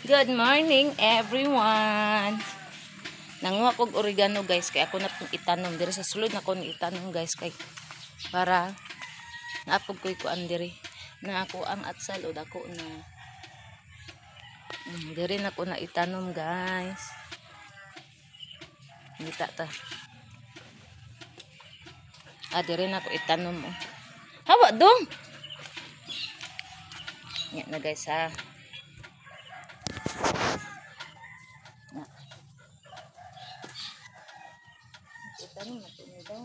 Good morning everyone. Nanguha kog oregano guys kay ako na pong itanom diri sa sulod na ko ni itanom guys kay para naapog koy kuan diri na ako ang atsal o dako na diri na ko na itanom guys. Ngita ta. Diri na ko itanom oh. Hawa dong. Nya na guys ha. Itanong na po daw.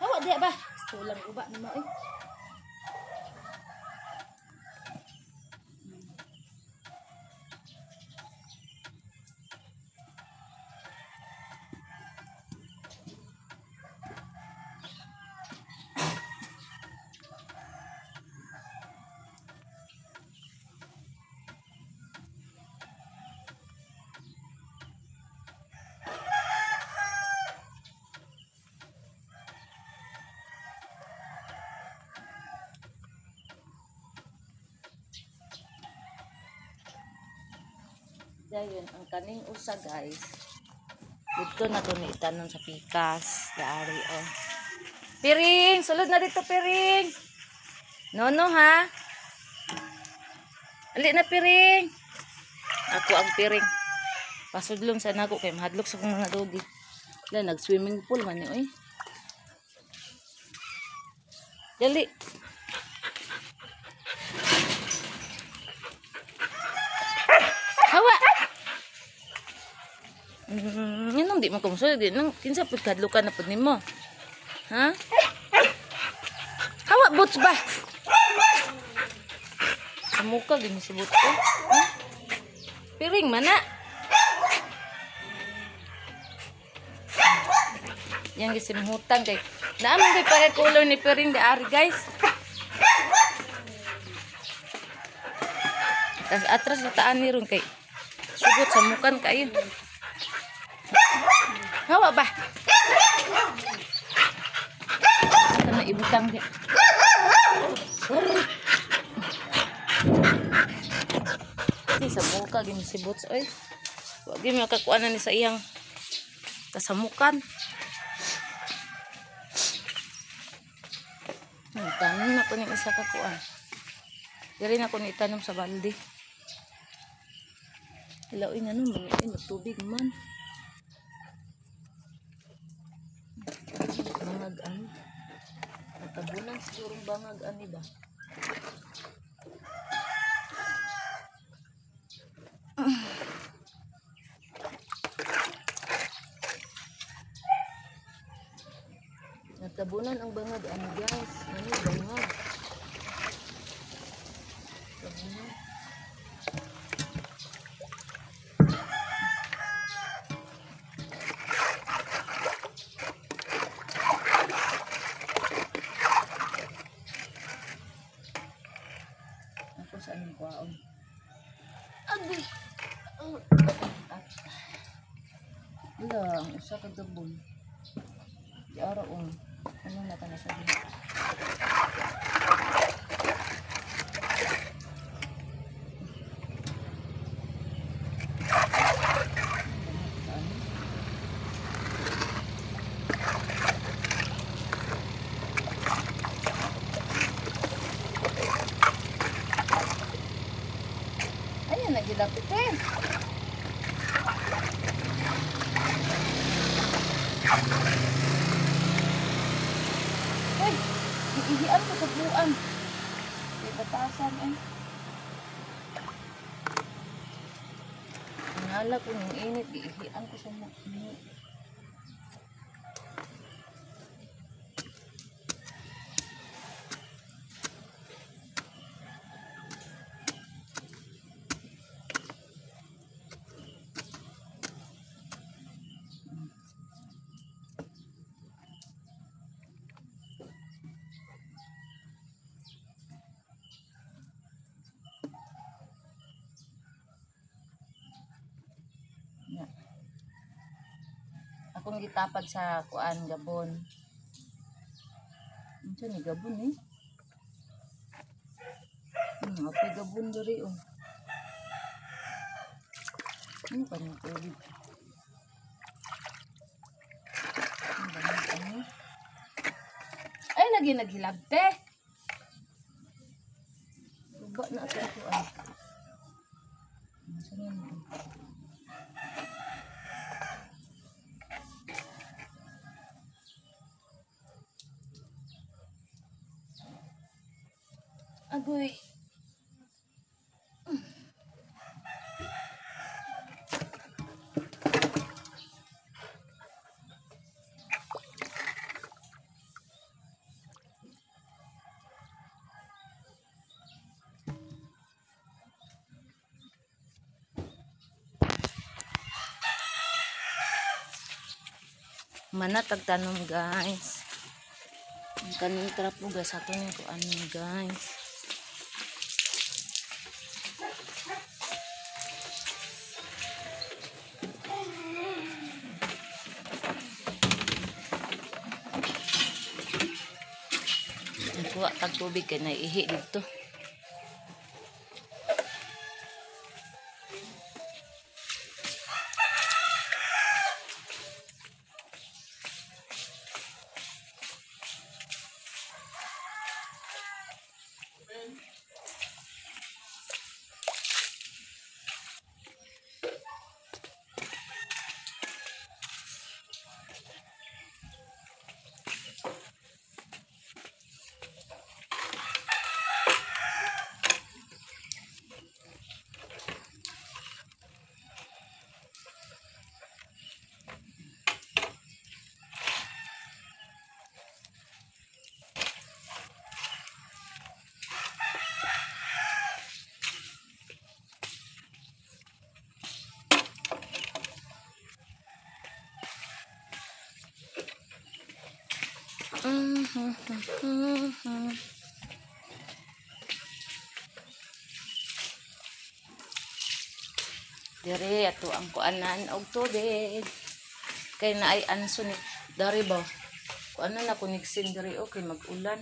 Hawa diya ba? Sulang uba ni mo eh. Dayon ang kaning usa guys. Dito na to ni itanom sa pikas, yaari oh. Piring, sulod na dito piring. Nono ha. Ali na piring. Ako ang piring. Pasudlong sa nako kay mahadlok sa kong mga dogi. Wala nag-swimming pool man ni oy. Dali. Hawa. Yanong di mo kumusulod din. Kinsa pagkadlukan na po nimo. Ha? Hawa, boots ba? Sa muka, gini si boots ko. Ha? Piring, mana? Yang gisimhutan kay. Naamang kay pare color ni piring di ari guys. Atras sa taan ni ron kay. Sugot sa mukan kayo. Hawa ba? Ito na ibutang di. Di sa muka gini si Boots oy. Wag gyud makakuanan ni sa iyang kasamukan. Tanom na ko ni isa ka kuan. Diri na ko ni itanom sa balde. Ilaw ina no man ay magtubig man. Bangag ani. Natabunan siguro bangag ani ba. Natabunan ang bangag ani guys. Ano bangag? Tabunan. Ako sa anong kwaon. Agay! Wala, ang usa ka gabon. Di araw ano na ka na sabi? Ayan, nagilapit eh. Ay, iihian ko sa buwan. May batasan eh. Nangala ko ng init, iihian ko sa buwan. Akong gitapad sa kuan gabon. Diyan ni gabon eh. Apay gabon diri oh. Ano pa ng tubig? Ay, lagi naghilabte. Tuba na ito ito ay. Saan yan? Agoy. Manatag tanom guys. Ang kanong trapo guys. Ato nyo ko ano guys. Ang kuha tag tubig kaya naihi dito. Dire ato ang kuanan og tubig. Kay naay anso ni dari ba. Kuanan na kunigsin dire okay mag-ulan.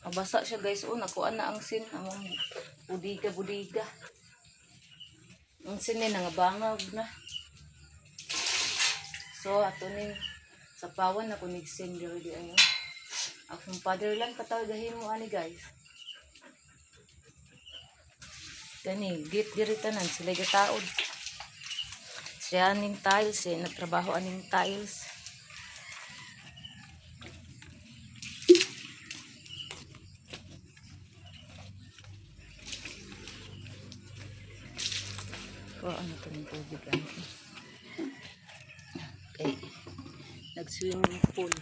Mabasa siya guys oh nakuan na ang sin among budiga. Ang sin ni nangabangag na. So ato ning sa pawan na kunigsin dire di ano. Akong father lang katawagahin mo ani guys. Gani, git diri tanan sila gataod. Siya aning tiles eh, nagtrabaho aning tiles. Ko ano to ng tubig ano. Okay. Nag-swimming pool.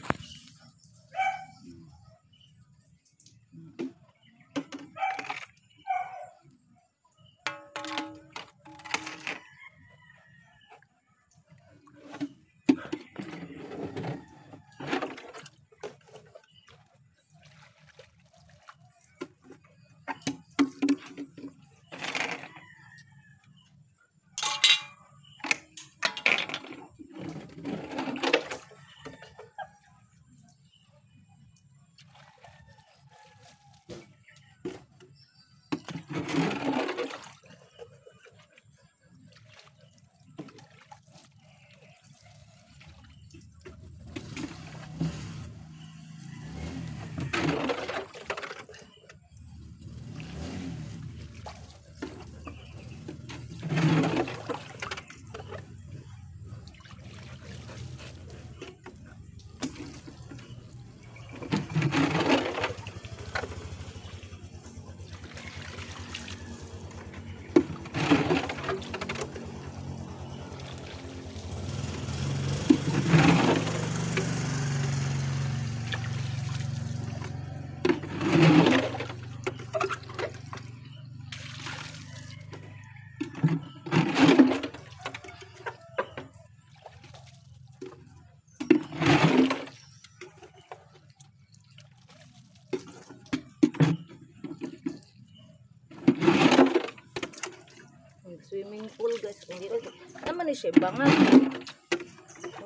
Swimming pool guys, kung dito naman ni siya bangag.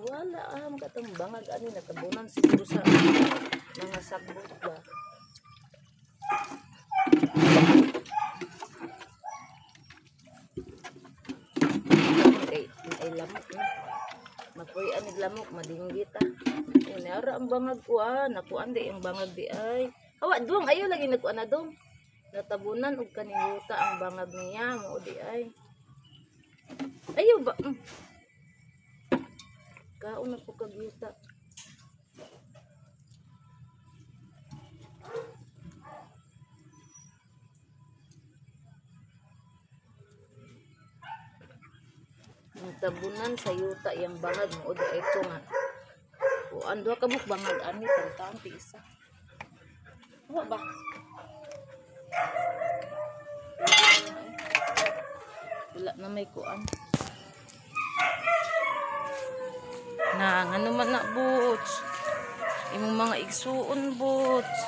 Wala katong bangag ani natabunan siguro sa mga sagbot ba. Ay lamok na. Mapuy anig lamok, madinggit ah. Unara ang bangag ko ah. Nakuan di ang bangag di ay. Awa, duwang ayaw lagi nakuan na dong. Natabunan og kanihuta ang bangag niya. Mo di ay. Ayaw ba? Kaon na po kagyuta. Tabunan sa yuta yung bangag mo o ito nga o ando ka buk bangag ani tantaon ti isa wa ba wala na may kuan na ngano man na boots imong mga igsuon boots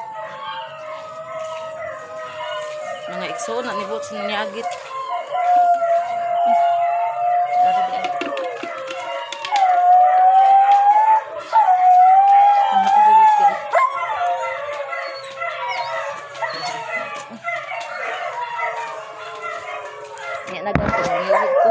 mga igsuon na ni boots nanyagit. Nagagawin ko.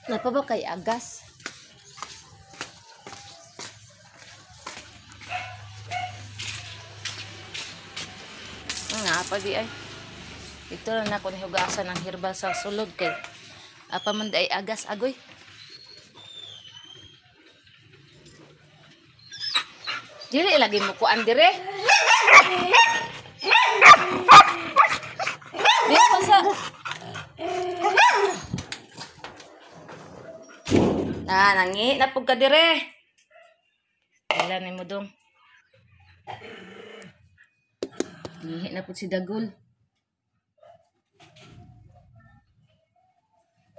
Napa ba kay agas? Nga pa di ay. Ito na ako nihugasan ng herbal sa sulod kay apa man ay agas agoy. Dili lagi mo kuan dire. Di pa sa nangi na pug ka dire. Wala ni mo dong. Nihi na pud si dagol.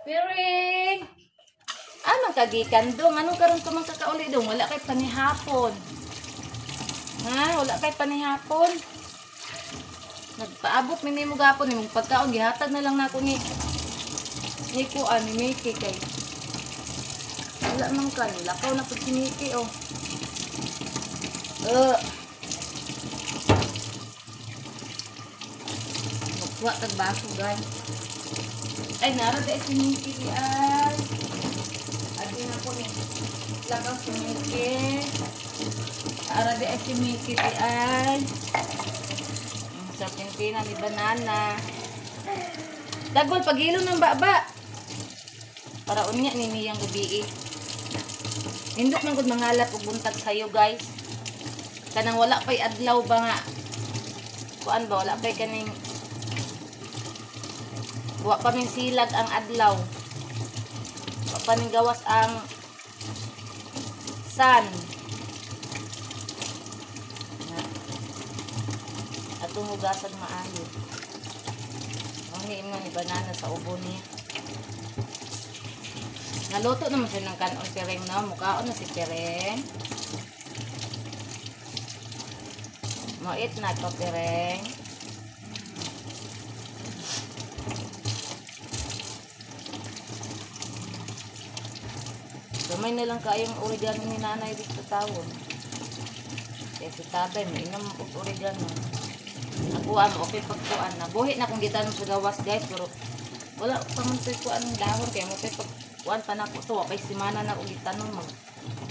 Piring. Anong kagikan dong? Anong karon ka man kakauli dong? Wala kay panihapon. Ha? Wala kay panihapon. Nagpaabot mi nimo gapon imong pagkaon gihatag na lang nako ni kuan ni Miki kay. Wala man ka, lakaw na pud si Miki oh. Magkuha tag baso guys. Ay nara dai si Miki ay. Adi na ko ni. Lakaw si Miki. Ara dai si Miki ay. Sa pintina ni banana. Dagol pagilo ng baba. Para unya ni niyang gabi. Hindot man gud mangalap og buntag sayo guys. Kanang wala pay adlaw ba nga. Kuan ba wala pay kaning wa pa min silag ang adlaw. Wa pa ning gawas ang sun. Atong hugasan maayo. Ang mo ni banana sa ubo niya. Naluto naman siya ng kanon pireng na. Mukhaon na si pireng. Mait na ito pireng. Gamay na lang kayong oregano ni nanay dito tawon. Kaya si tatay may inam og oregano. Nakuha mo okay pagkuan. Nabuhi na kung gitanong sa gawas guys. Pero wala pa man sa kuan ng dahon. Kaya mo pag kuan pa na ko to. Kay simana na ulit tanong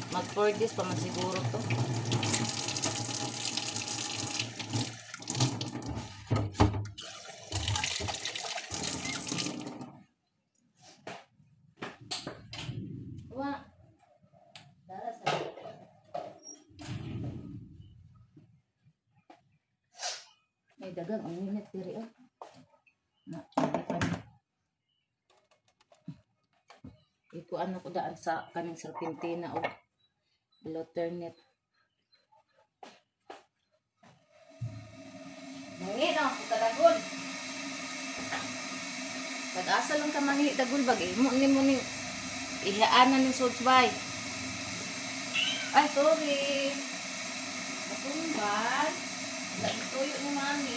mag 4 days pa man siguro to. Uy, dagang ang minute diri oh. Na, pa ni. Iko ano ko daan sa kaning serpentina o alternate. Mangi no, kadagol. Pag-asa lang ka mangi dagol bagay mo ni ihaanan ng sodsbay. Ay, sorry. Natumban. Tuyo ni mami.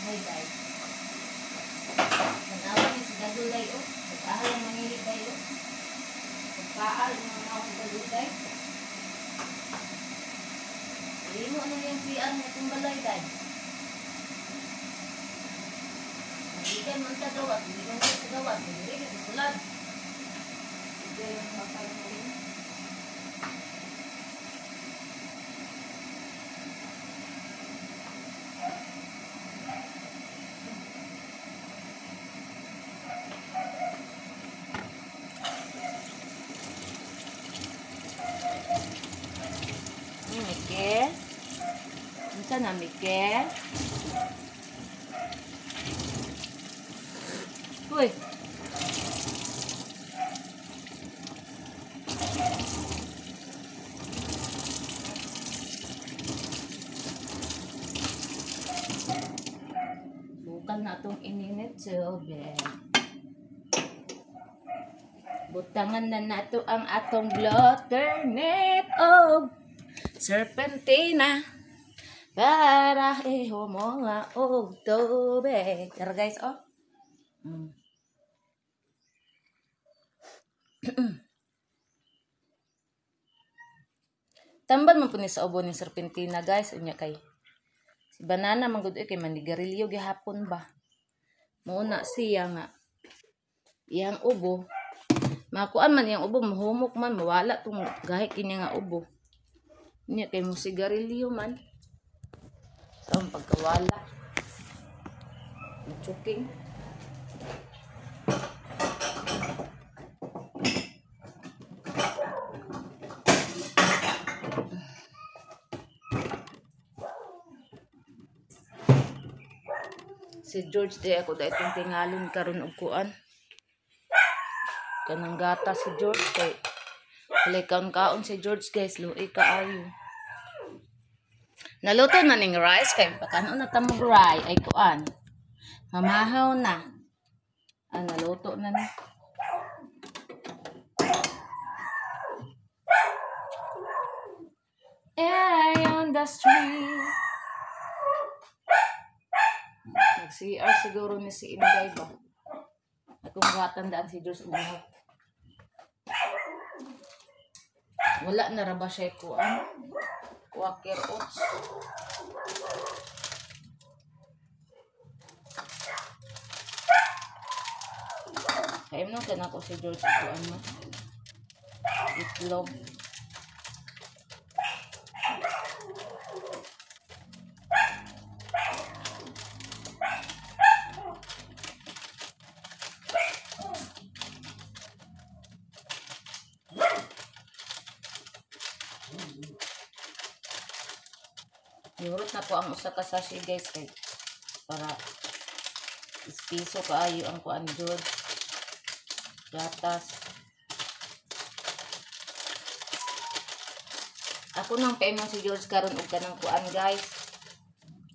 Hey guys. Manawa ni si Dagulay oh. Pag-ahal ang mangilit tayo. Pagkaal ang mga akong Dagulay. Hindi mo ano yung siyan na itong balay tayo. Hindi ka man ka gawat. Hindi ka man sa gawat. Hindi ka sa sulad. Hindi yung makalang mo rin. Mike. Minsan na, Mike. Uy. Bukal na itong ininit tubig. Butangan na nato ang atong blotter net og serpentina para ihumonga og tubig. Tara guys, oh. Tambal man po ni sa ubo ni serpentina guys. Unya kay si banana manggod kay manigarilyo gihapon ba. Muna siya nga iyang ubo. Makuan man iyang ubo, mahumok man, mawala tong gahi kini nga ubo. Unya kay mo sigarilyo man. So ang pagkawala. Choking. Si George di ako da itong tingalon karon og kuan. Kanang gata si George kay halay kaon si George guys, luoy kaayo. Naluto na ning rice kay pakano na tamog rice ay kuan. Mamahaw na. Naluto na ni. Ay on the street. Nag-CR siguro ni si Inday ba? Akong matandaan si Diyos umuha. Wala na ra ba siya kuan? Quaker oats. Kaya mo ka na ko si George kuan mo. Itlog. Yurot na po ang usa ka sachet guys kay para ispiso kaayo ang kuan George. Gatas. Ako nang paimong si George karon og kanang kuan guys.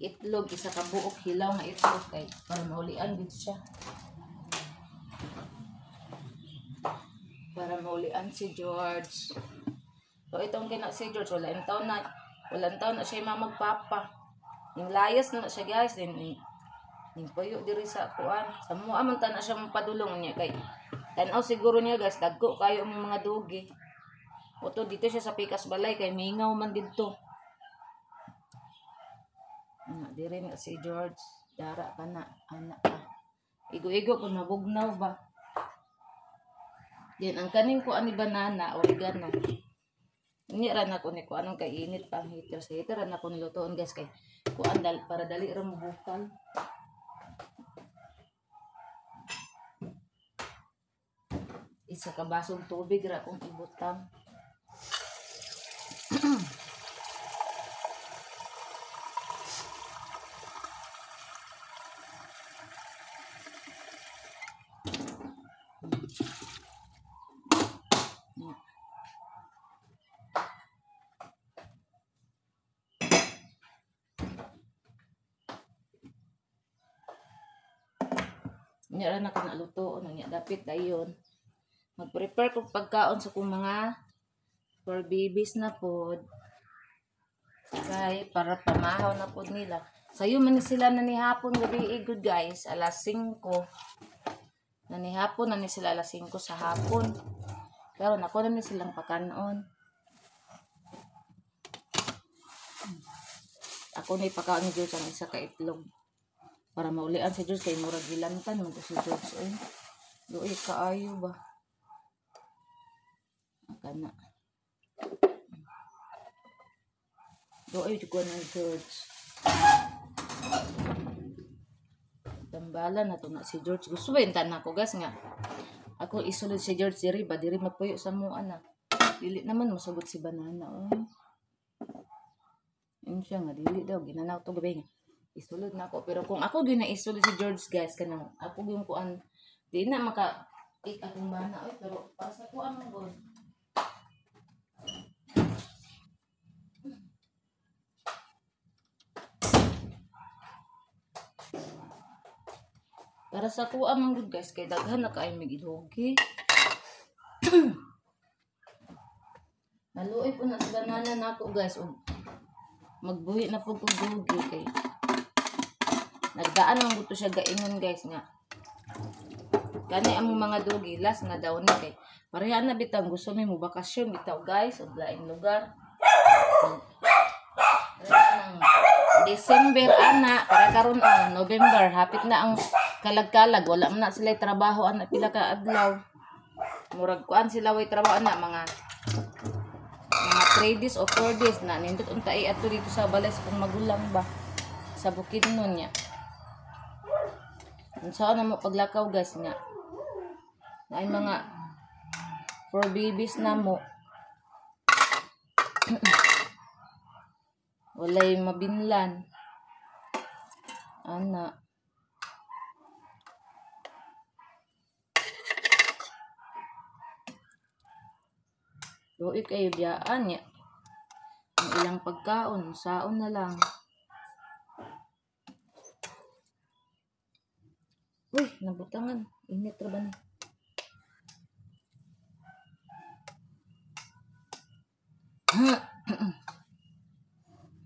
Itlog isa ka buok hilaw nga itlog kay para maulian gid siya. Para maulian si George. So itong kina si George wala taon na siya magpapa. Yung layas na siya guys, yung puyo diri sa kuan. Sa mua man ta na siya mapadulong niya kay tanaw siguro niya guys, dagko kayo ang mga dugi. Oto dito siya sa pikas balay kay mingaw man dito. Diri na si George, dara ka na anak ka. Igo-igo kung mabugnaw ba. Yan ang kaning kuan ni banana, oregano. Ini ran ako ni ko anong kainit pa ang heater sa heater ran ako nilutoon guys kay kuan para dali ra mo bukal. Isa ka basong tubig ra kung ibutang. Nya ra na ko naluto nya dapit dayon. Mag-prepare kog pagkaon sa kong mga for babies na pod. Kay para pamahaw na pod nila. Sayo man ni sila na ni hapon gabi good guys, alas 5. Na ni hapon na ni sila alas 5 sa hapon. Pero nako na ni silang pakanon. Ako ni pakaon ni Diyos ang isa ka itlog. Para maulian si George kay murag gilantan mo si George oy. Doy kaayo ba? Kana. Doy ko na George. Tambalan na to na si George. Gusto ba intan ako guys nga. Ako isulod si George diri ba diri magpuyo sa mo ana. Dili naman mosugot si banana oy. Yun siya nga dili daw ginanaw to gabi nga. Isulod na ako. Pero kung ako din na isulod si George guys, kanang ako yung kuan, di na maka-take akong bana. Oy, pero para sa kuan mo god. Para sa kuan mo god guys, kay daghan na kaay magidhogi. Naluoy po na sa banana na ako guys. Magbuhi na po kong dugi kay nagdaan ang gusto siya gaingon guys nga. Kani ang mga dugi last na daw ni kay pareha na bitang gusto mi mo bakasyon bitaw guys og laing lugar. December ana para karon November hapit na ang kalag-kalag wala man na sila trabaho ana pila ka adlaw. Murag kuan sila way trabaho ana mga 3 days o 4 days na nindot unta ay ato dito sa balay sa kung magulang ba sa Bukidnon nya. Saan na mo paglakaw guys nga. Na ay mga for babies na mo. Walay mabinlan. Ana. Doy kayo biyaan ya. Ang ilang pagkaon, saon na lang. Uy, nabutangan. Init ra ba ni?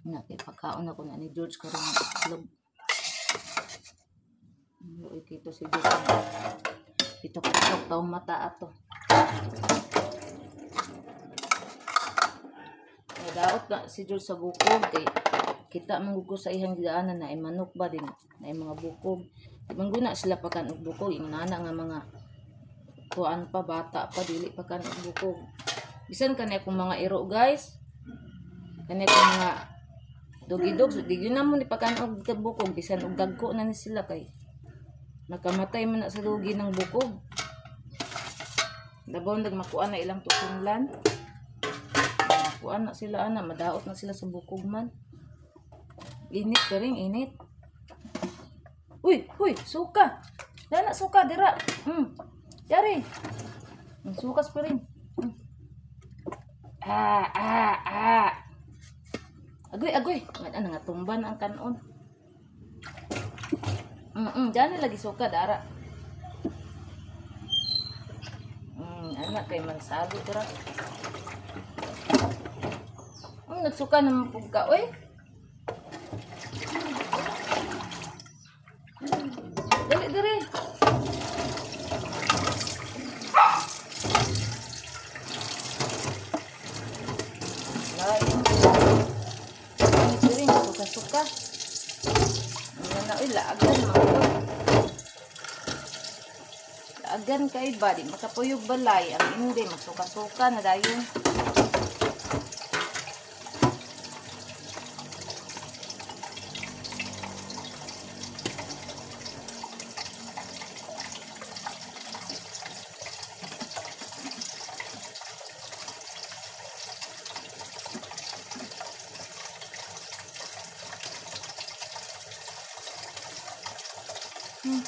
Nakay pagkaon ako na ni George karon itlog. Uy, kito si George. Ito katok taong mata ato. Daot na si George sa bukog kay kita mangugo sa ihang gidaanan na ay manok ba din na ay mga bukog. Mangguna sila pakan og bukog inana nga mga kuan pa bata pa dili pakan og bukog. Bisan kanay akong mga iro guys. Kanay akong mga dog-dog di gyud na mo ni pakan og bukog bisan og dagko na ni sila kay nakamatay man na sa dugi ng bukog. Labaw nagmakuan na ilang tutunlan. Kuan na sila ana madaot na sila sa bukog man. Init ka rin, init. Uy, suka. Dana suka dira. Yari. Sukas pa rin. Agoy. Ano nga tumban ang kanon. Dana lagi suka dara. Anak kay mansalo dira. Nagsuka naman po ka, uy. Dali. Dali, suka-suka. Uy, laagan mga ko. Laagan kay ba, di makapuyog balay. Ang hindi, masuka-suka na dayon.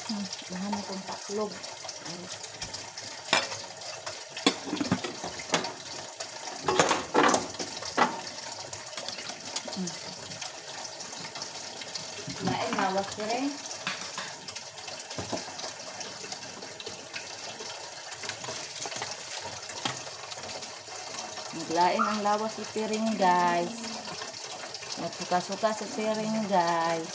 Nahan akong taklog. Lain, lawas ka rin. Maglain ang lawas sa piring, guys. Nagsuka-suka sa piring, guys.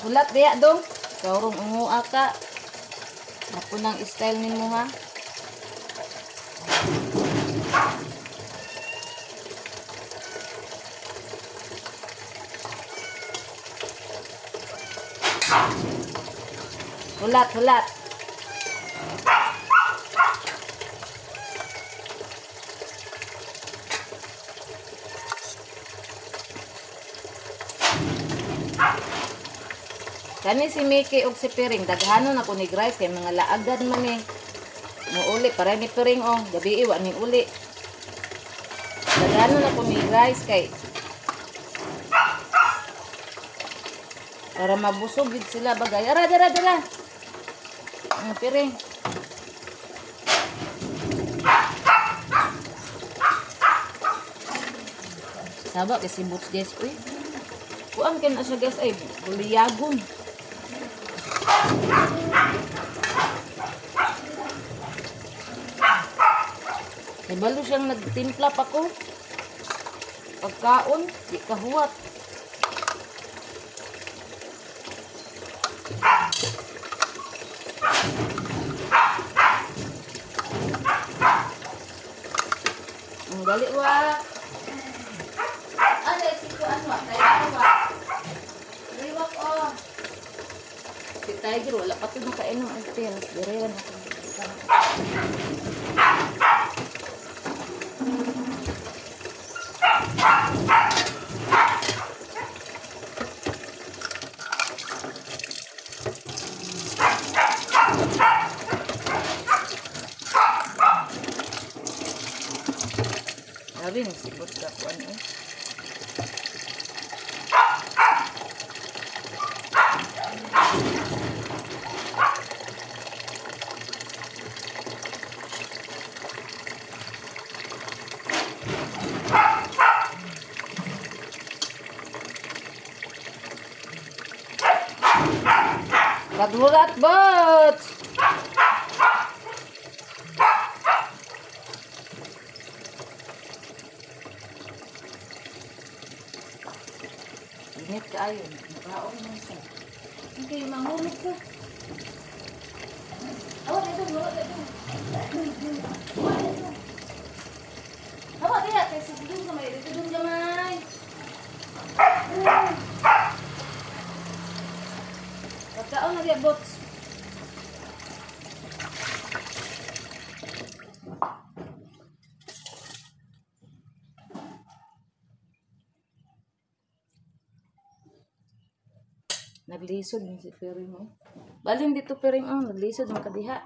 Ulat diya dong. Kaurong unguha ka. Ako nang style ni mo ha. Ulat, ulat. Kani si Mickey og si Piring, daghanon ako ni Grace kay mga laagad man ni. Muuli para ni Piring gabi iwa ni uli. Daghanon ako ni Grace kay para mabusog gid sila bagay. Ara dara. Ang Piring. Saba kasi boots guys uy. Kuan ken asya guys ay buliyagon. Ibalo siyang nagtimpla pa ko. Pagkaon, di kahuwat. Ang gali wa. Ada si kuan wa, tayo wa. Riwak Si Tiger wala pa to makainom ang pills. Direwan ako. Sabi ni sibot ka po ano eh. Kadulat bot! Init ka ayon. Nakaon mo siya. Okay, mahulog ko. Awat ito, awat ito. Awat kaya, kasi dun kamay. Dito dun kamay. Pagkaon na diya, bots. Naglisod ni si Piring mo. Balin dito Piring naglisod ng kadiha.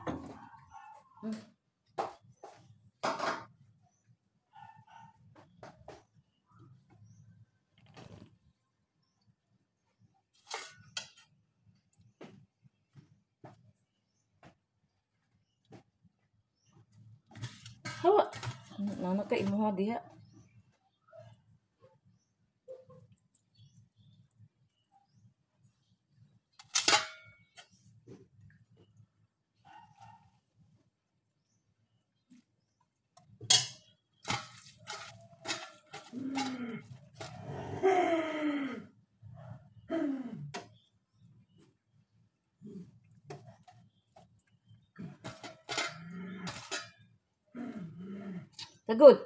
Hawa. Nana ka imuha diha. Good.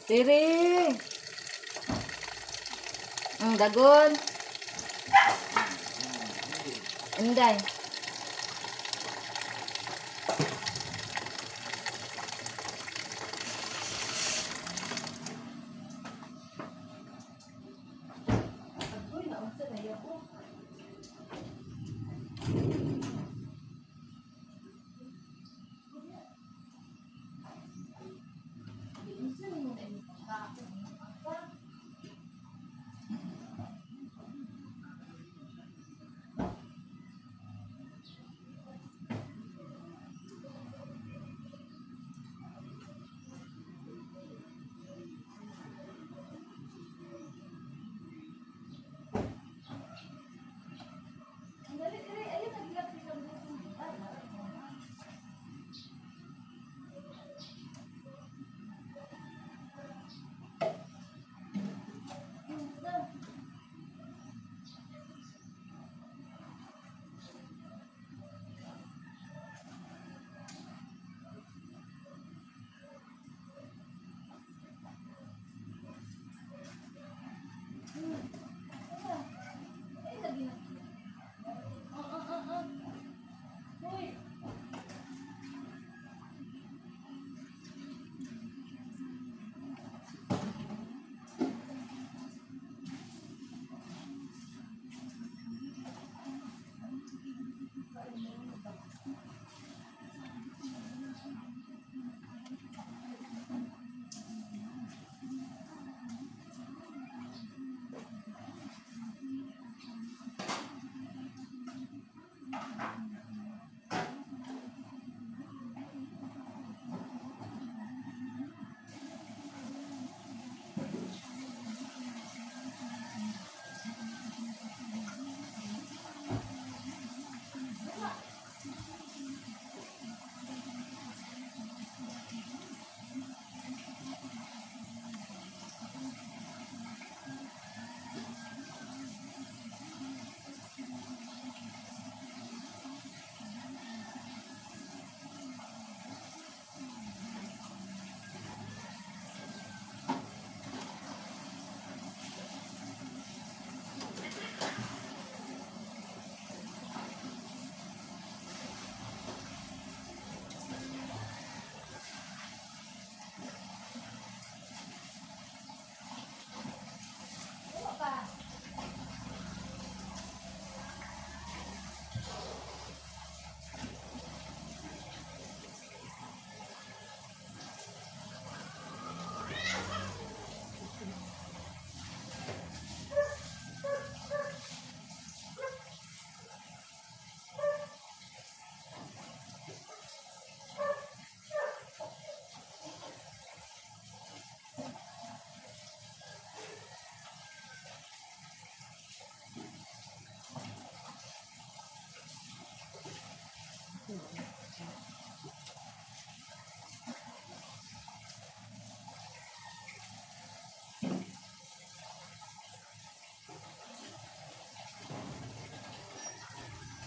Tiri. Ang dagon. Inday.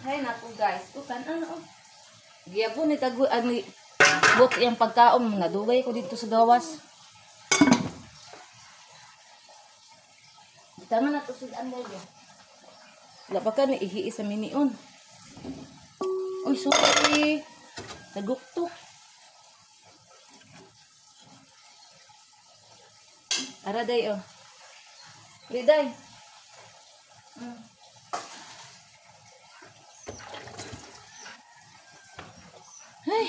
Hay naku guys, tukan ano. Giyabo ni tagu ani bot yang pagkaon nadugay ko dito sa gawas. Tama na to sudan dai. Wala pa ka ni ihi sa minion. Oy, sorry. Nagukto. Ara day oh. Liday. Ay.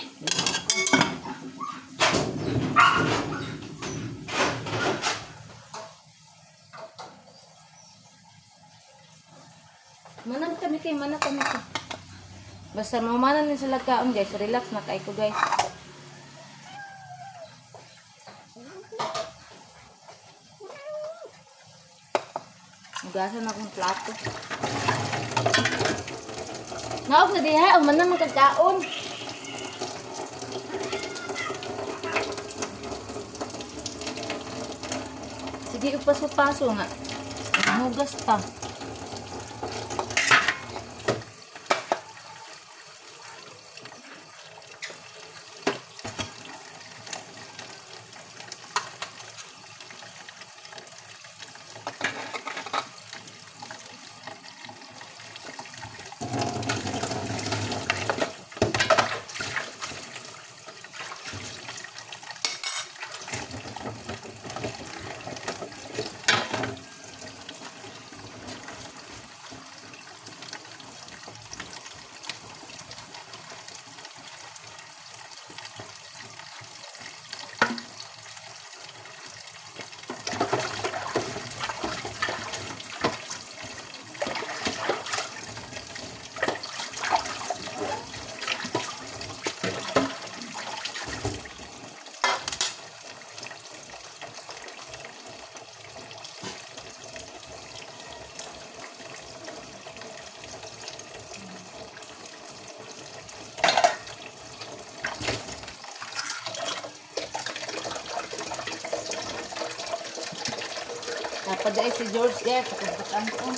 Mana kami kay. Basta mamanan ni sa lagkaon guys, relax na kay ko guys. Hugasan akong plato. Naog na diha, man na magkakaon. Sige, upaso-paso nga. Hugas pa. pa dahil si George guys. Pagkakang ko.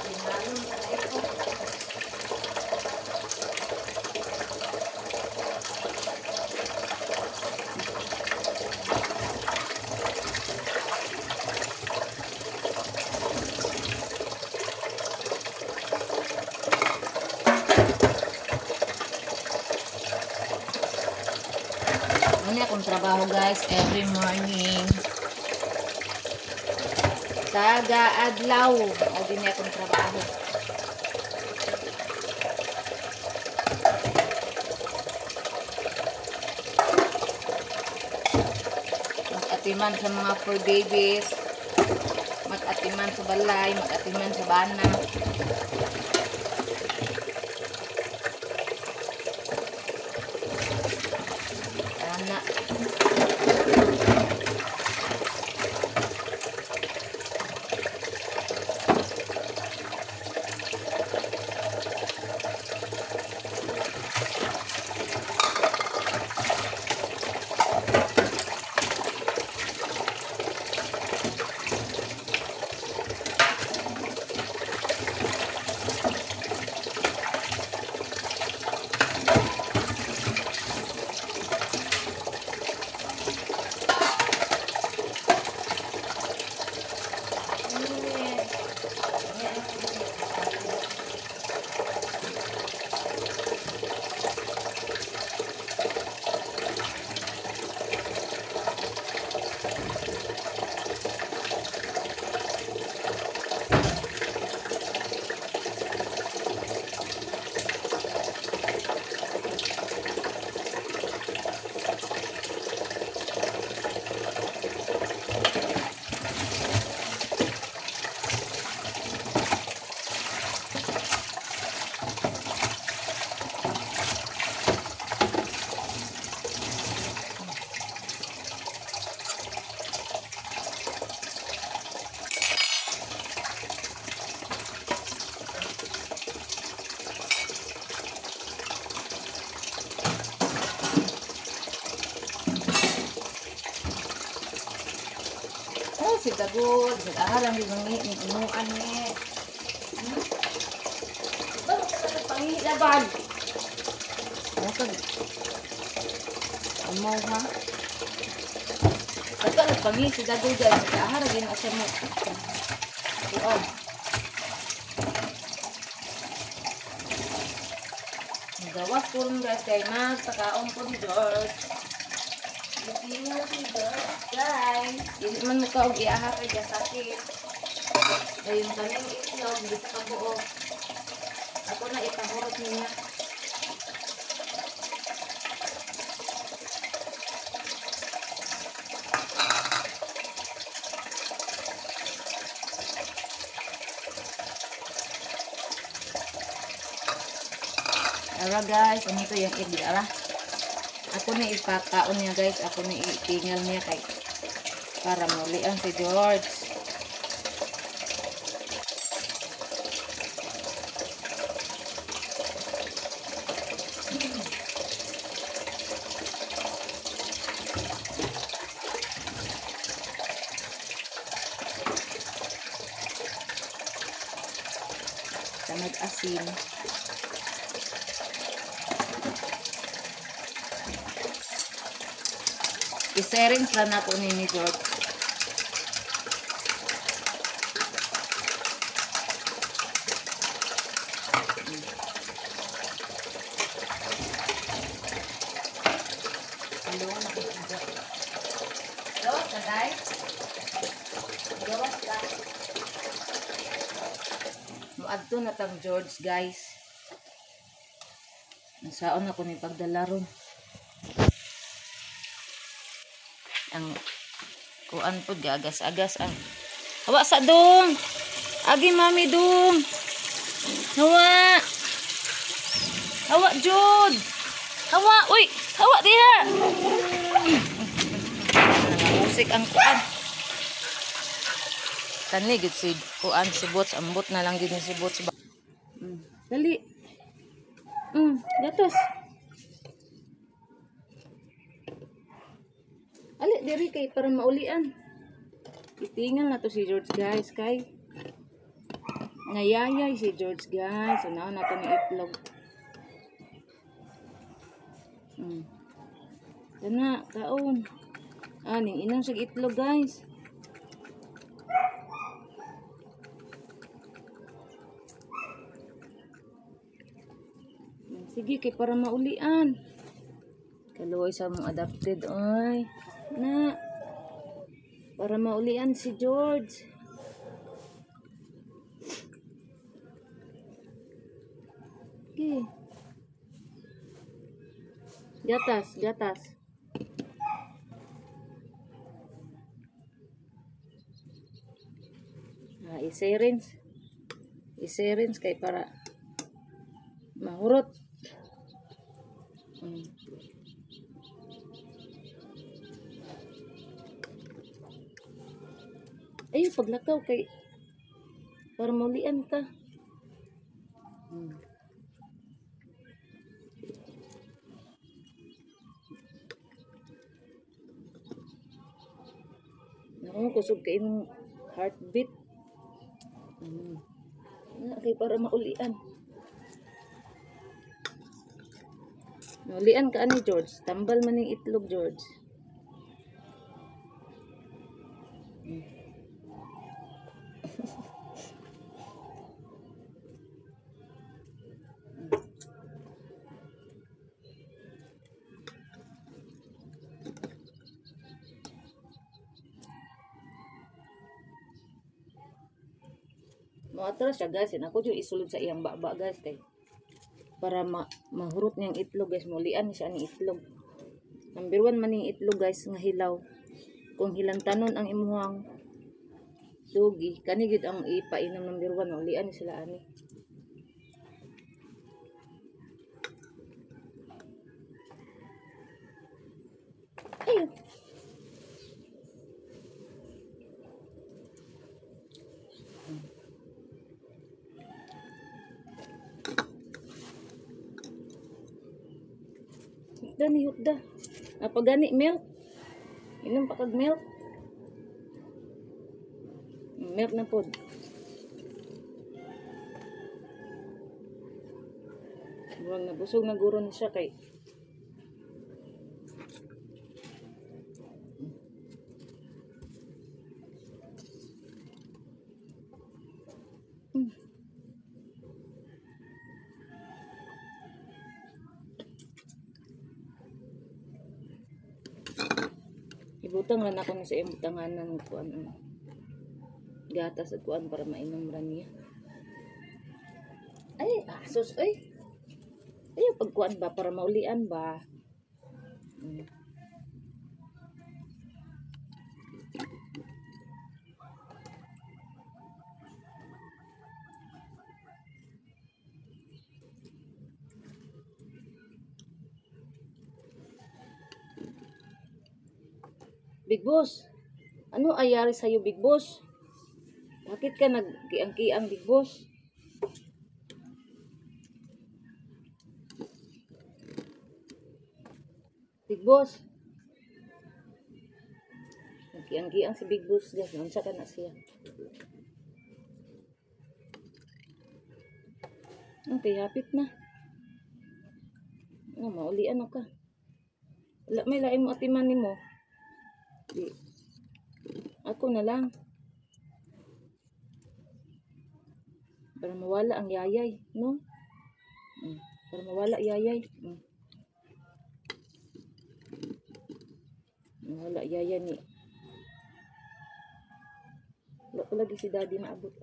Hinalong pa dahil ko. Ano akong trabaho guys every morning. Taga-adlaw. Adi niya akong trabaho. Mag-atiman sa mga fur babies. Mag-atiman sa balay. Mag-atiman sa bana. Anak. Si Dagod, nag-aharang yung mga inuan niya. Bakit ka nagpangilaban? Bakit? Amaw ha? Bakit ka nagpangi si Dagod dyan? Nag-aharang yung asa mo. Iyon. Nagawas ko rin guys kay magpakaon ko ni George. Tingnan si George, guys. Hindi man mo ka og iaha kay sakit. Ayun kaning itlog dito ka buo. Ako na ipahurot niya. Ara guys, ano to yung egg ara? Ako na ipakaon niya guys. Ako na itingal niya kay para muli ang si George. Tamad asin. I-serings lang ako ni George. Hello, nakikita. Hello, taday. Gawas ka. Muadto na tang George, guys. Nasaon ako ni pagdala ron. Ang kuan po gagas-agas ang hawa sa dong agi mami dong hawa jud hawa uy hawa diha musik ang kuan kani gid si kuan si bots ambot na lang gid si bots dali gatos Ali, diri kay para maulian. Itingal na to si George guys kay ngayayay si George guys. So na to ni itlog. Kana, kaon. Ning inang sig itlog guys. Sige kay para maulian. Kaluoy sa mong adopted oy. Na para maulian si George. Okay. Gatas, gatas. Iserins. Iserins kay para mahurot. Ay, paglakaw kay para maulian ka. Naku, kusog kay imong heartbeat. Kay para maulian. Maulian ka ani George. Tambal man ning itlog George. Maatras siya guys. Ako dyan isulod sa iyang baba guys. Kay para mahurot niyang itlog guys. Mulian siya ni itlog. Number 1 man yung itlog guys nga hilaw. Kung hilantanon ang imuhang dugi, kanigid ang ipainom number 1. Mulian sila ani. Ayun. Hukda ni hukda. Napagani milk. Inom pa kag milk. Milk na pod. Murag nabusog na guro ni siya kay ibutang lang ako sa iyong butanganan ng kuan gatas at kuan para mainom ra niya. Ay, asos ay. Ay, pagkuan ba para maulian ba? Big Boss, ano ayari sa'yo, Big Boss? Bakit ka nagkiang-kiang, Big Boss? Big Boss. Nagkiang-kiang si Big Boss, guys. Nansa ka na siya. Okay, hapit na. Maulian ka. May lain mo atiman mo. Ako na lang. Para mawala ang yayay, no? Para mawala yayay. Mawala yayay ni. Wala ko lagi si daddy maabot.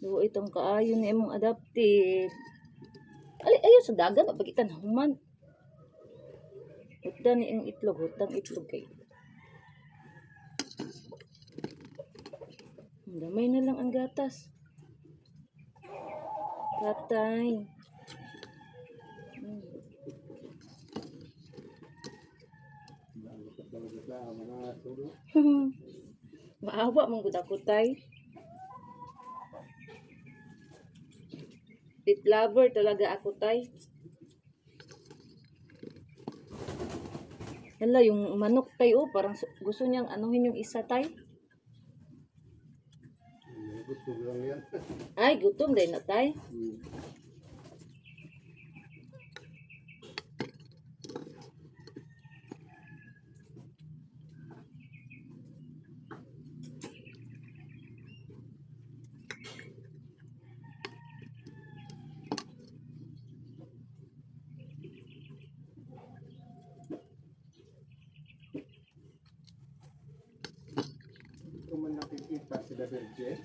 So, itong kaayo na imong adopted. Ayaw sa dagan, pagitan human. Hutdan ni ang itlog, hutang itlog kay. Gamay na lang ang gatas. Katay. Maawa mong kutay. Pet lover talaga ako, tay. Hala, yung manok, tay, oh, parang gusto niyang anuhin yung isa, tay. Gutom lang yan. Ay, gutom din na, tay. Kung man nakikita sila Virgin.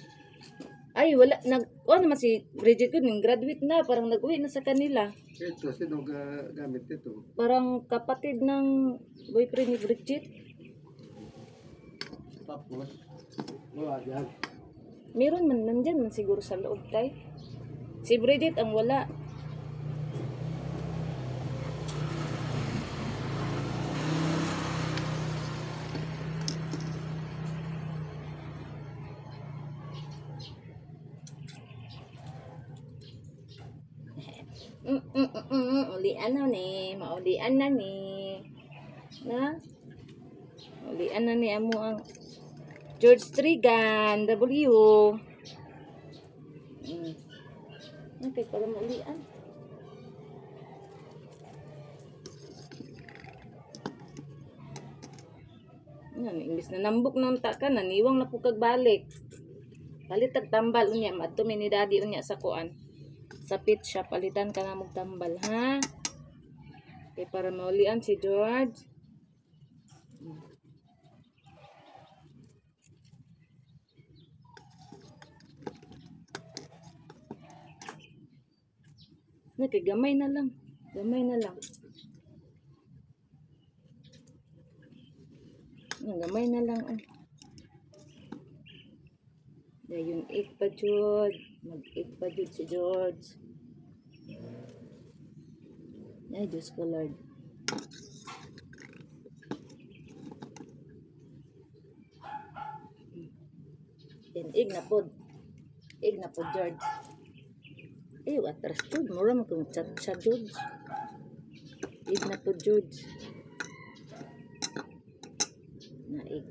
Ay, wala. Naman si Bridget ko, nung graduate na. Parang nag-uwi na sa kanila. Ito, sino gamit ito? Parang kapatid ng boyfriend ni Bridget. Tapos, wala dyan. Meron man, nandyan man siguro sa loob, tay. Si Bridget ang wala. Ulian na ni. Maulian na ni. Na? Ulian na ni amo ang George Trigan, W. Okay, para maulian. Yan, imbis na nambok ng taka, naniwang na po kagbalik. Palitag tambal unya, madto ni daddy unya sa kuan. Sa pit shop, palitan ka na magtambal, ha? Okay, para maulian si George. Okay, gamay na lang. Gamay na lang. Gamay na lang. Dahil yung 8 pa, George. Mag-8 pa, George, si George. Ay, Diyos ko, Lord. Then, egg na po. Egg na po, George. Eh, atras, George. Mura mo kung chat siya, George. Egg na po, George. Na egg.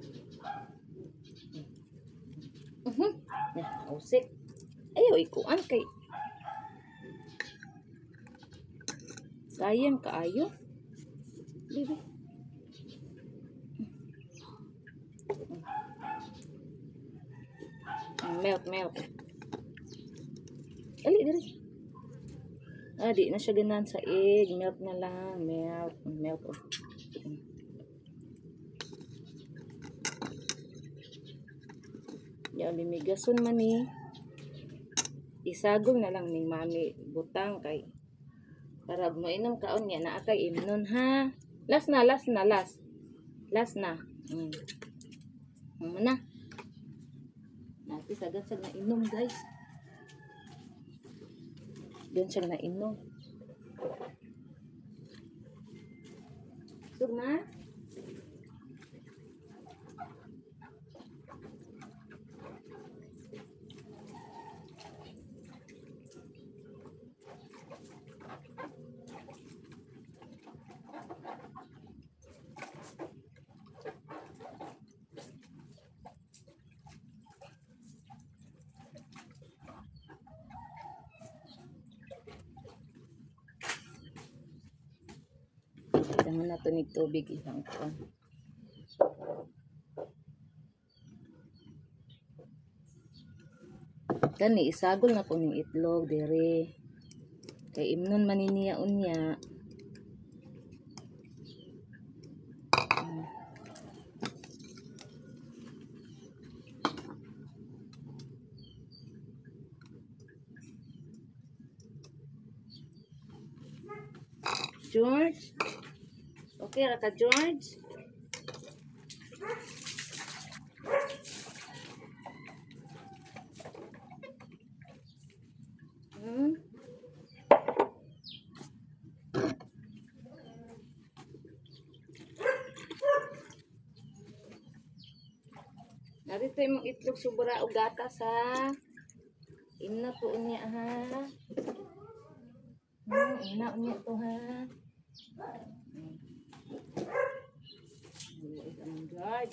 Ausik. Ayaw, ikuan kay. Sayang kaayo. Bibi. Milk. Ali, dali. Di na siya ganan sa egg. Milk na lang. Milk. Yaw, limigason man ni. Isagol na lang ni mami. Butang kay. Para mainom kaon niya na akay imnon, ha. Last na. Muna. Nati sagad na inom, guys. Gansag na inom. Sug na. Tangan na to ni tubig isang kuan. Kani isagol na ko ning itlog dire. Kay imnon man niya unya. George? Okay ra ka, George? Narito yung itlog subura o gatas, ha? Imna po niya, ha? ina niya to ha. Guard.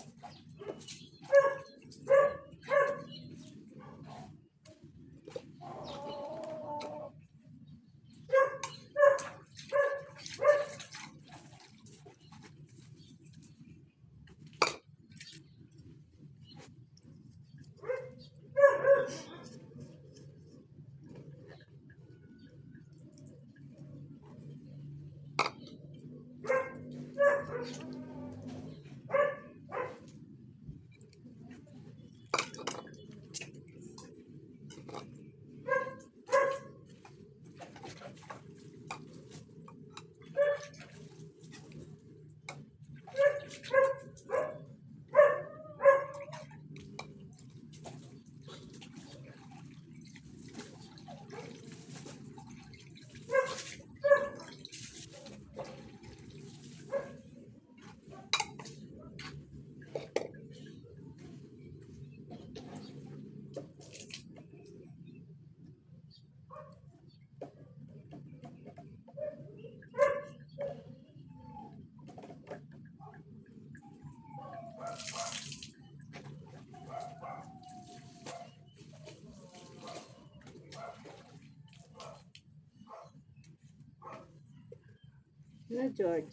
Na George.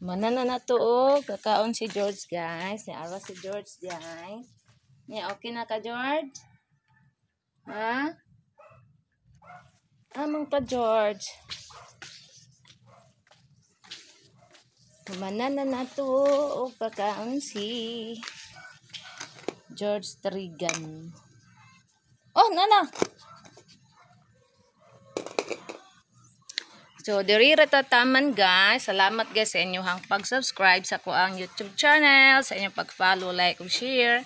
Manana na to oh. Kakaon si George guys. Niara si George guys. Niya okay na ka George? Ha? Amang ka George. Manana na to oh. Kakaon si George Trigan. Oh, nana. So, diri ra ta taman guys. Salamat guys sa inyong pag-subscribe sa kuang YouTube channel, sa inyong pag-follow, like, ug share.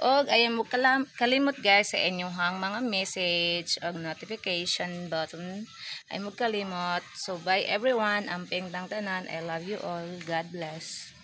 Og ayaw mo kalimot guys sa inyong mga message og notification button. Ay mo kalimot. So, bye everyone. Amping tang tanan. I love you all. God bless.